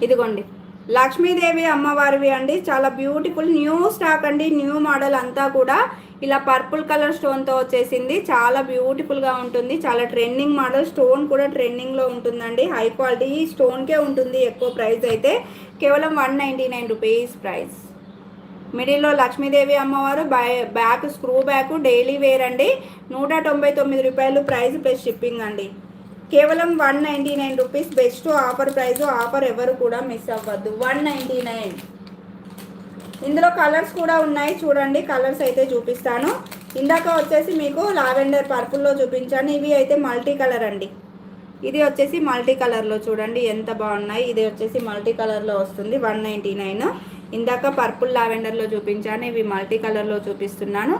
ఇదిగోండి లక్ష్మీదేవి అమ్మవారివి అండి. చాలా బ్యూటిఫుల్ న్యూ స్టాక్ అండి. న్యూ మోడల్ అంతా కూడా ఇలా పర్పుల్ కలర్ స్టోన్తో వచ్చేసింది. చాలా బ్యూటిఫుల్గా ఉంటుంది. చాలా ట్రెండింగ్ మోడల్. స్టోన్ కూడా ట్రెండింగ్లో ఉంటుందండి. హై క్వాలిటీ స్టోన్కే ఉంటుంది ఎక్కువ ప్రైస్ అయితే. కేవలం 199 రూపీస్ ప్రైస్. మిడిల్లో లక్ష్మీదేవి అమ్మవారు, back screw back, daily wear అండి. 199 రూపాయలు ప్రైస్ ప్లస్ షిప్పింగ్ అండి. కేవలం 199 rupees. Best offer price. Offer ఎవరు కూడా మిస్ అవ్వద్దు. 199. ఇందులో కలర్స్ కూడా ఉన్నాయి చూడండి. కలర్స్ అయితే చూపిస్తాను. ఇందాక వచ్చేసి మీకు లావెండర్ పర్పుల్లో చూపించాను. ఇవి అయితే మల్టీ కలర్ అండి. ఇది వచ్చేసి మల్టీ కలర్లో చూడండి ఎంత బాగున్నాయి. ఇది వచ్చేసి మల్టీ కలర్లో వస్తుంది. 199. ఇందాక పర్పుల్ లావెండర్లో చూపించాను. ఇవి మల్టీ కలర్లో చూపిస్తున్నాను.